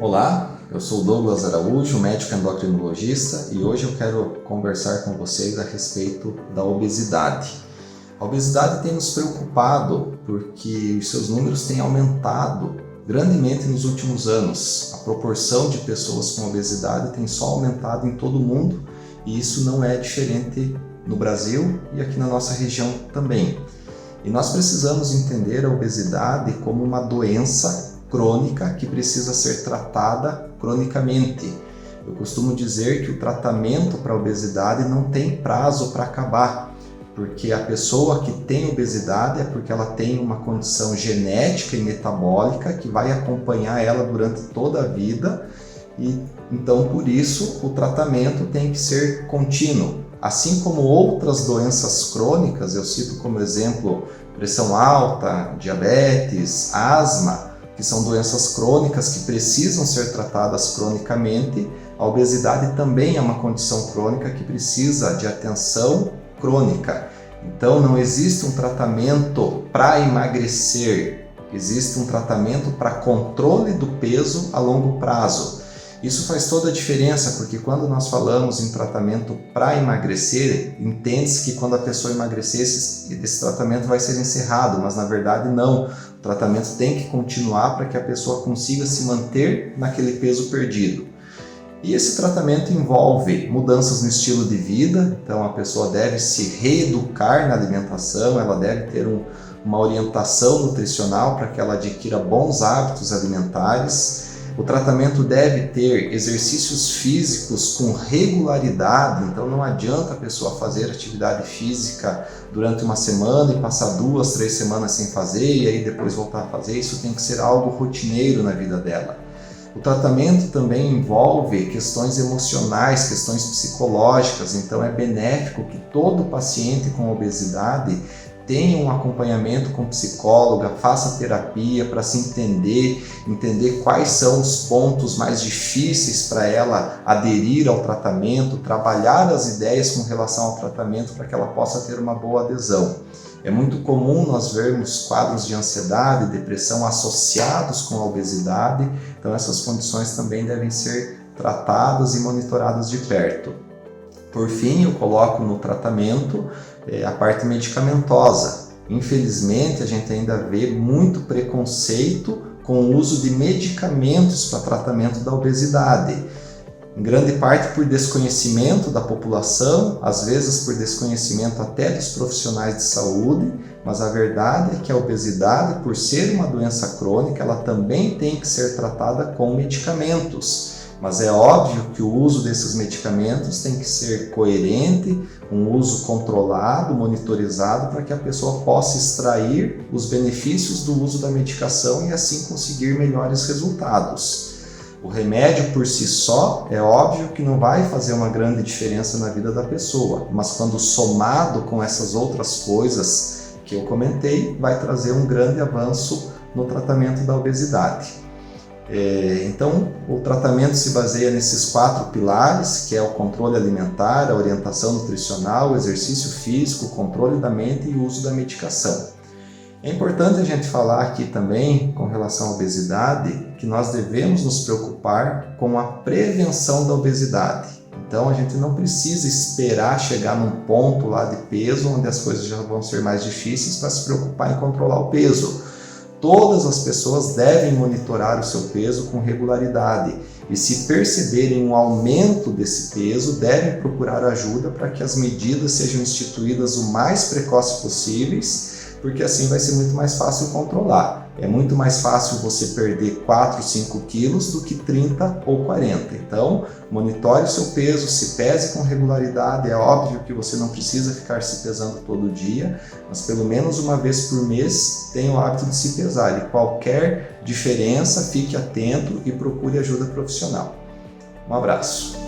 Olá, eu sou Douglas Araújo, médico endocrinologista, e hoje eu quero conversar com vocês a respeito da obesidade. A obesidade tem nos preocupado porque os seus números têm aumentado grandemente nos últimos anos. A proporção de pessoas com obesidade tem só aumentado em todo o mundo e isso não é diferente no Brasil e aqui na nossa região também. E nós precisamos entender a obesidade como uma doença crônica que precisa ser tratada cronicamente. Eu costumo dizer que o tratamento para a obesidade não tem prazo para acabar, porque a pessoa que tem obesidade é porque ela tem uma condição genética e metabólica que vai acompanhar ela durante toda a vida e então por isso o tratamento tem que ser contínuo. Assim como outras doenças crônicas, eu cito como exemplo pressão alta, diabetes, asma, que são doenças crônicas que precisam ser tratadas cronicamente, a obesidade também é uma condição crônica que precisa de atenção crônica. Então não existe um tratamento para emagrecer, existe um tratamento para controle do peso a longo prazo. Isso faz toda a diferença, porque quando nós falamos em tratamento para emagrecer, entende-se que quando a pessoa emagrecer, esse tratamento vai ser encerrado, mas na verdade não. O tratamento tem que continuar para que a pessoa consiga se manter naquele peso perdido. E esse tratamento envolve mudanças no estilo de vida, então a pessoa deve se reeducar na alimentação, ela deve ter uma orientação nutricional para que ela adquira bons hábitos alimentares. O tratamento deve ter exercícios físicos com regularidade, então não adianta a pessoa fazer atividade física durante uma semana e passar 2, 3 semanas sem fazer e aí depois voltar a fazer. Isso tem que ser algo rotineiro na vida dela. O tratamento também envolve questões emocionais, questões psicológicas, então é benéfico que todo paciente com obesidade tenha um acompanhamento com psicóloga, faça terapia para se entender quais são os pontos mais difíceis para ela aderir ao tratamento, trabalhar as ideias com relação ao tratamento para que ela possa ter uma boa adesão. É muito comum nós vermos quadros de ansiedade e depressão associados com a obesidade, então essas condições também devem ser tratadas e monitoradas de perto. Por fim, eu coloco no tratamento a parte medicamentosa. Infelizmente, a gente ainda vê muito preconceito com o uso de medicamentos para tratamento da obesidade. Em grande parte por desconhecimento da população, às vezes por desconhecimento até dos profissionais de saúde, mas a verdade é que a obesidade, por ser uma doença crônica, ela também tem que ser tratada com medicamentos. Mas é óbvio que o uso desses medicamentos tem que ser coerente, um uso controlado, monitorizado, para que a pessoa possa extrair os benefícios do uso da medicação e assim conseguir melhores resultados. O remédio por si só é óbvio que não vai fazer uma grande diferença na vida da pessoa, mas quando somado com essas outras coisas que eu comentei, vai trazer um grande avanço no tratamento da obesidade. Então, o tratamento se baseia nesses 4 pilares, que é o controle alimentar, a orientação nutricional, o exercício físico, o controle da mente e o uso da medicação. É importante a gente falar aqui também, com relação à obesidade, que nós devemos nos preocupar com a prevenção da obesidade. Então, a gente não precisa esperar chegar num ponto lá de peso, onde as coisas já vão ser mais difíceis, para se preocupar em controlar o peso. Todas as pessoas devem monitorar o seu peso com regularidade e, se perceberem um aumento desse peso, devem procurar ajuda para que as medidas sejam instituídas o mais precoce possíveis, porque assim vai ser muito mais fácil controlar. É muito mais fácil você perder 4, 5 quilos do que 30 ou 40. Então, monitore o seu peso, se pese com regularidade. É óbvio que você não precisa ficar se pesando todo dia, mas pelo menos uma vez por mês tenha o hábito de se pesar. E qualquer diferença, fique atento e procure ajuda profissional. Um abraço.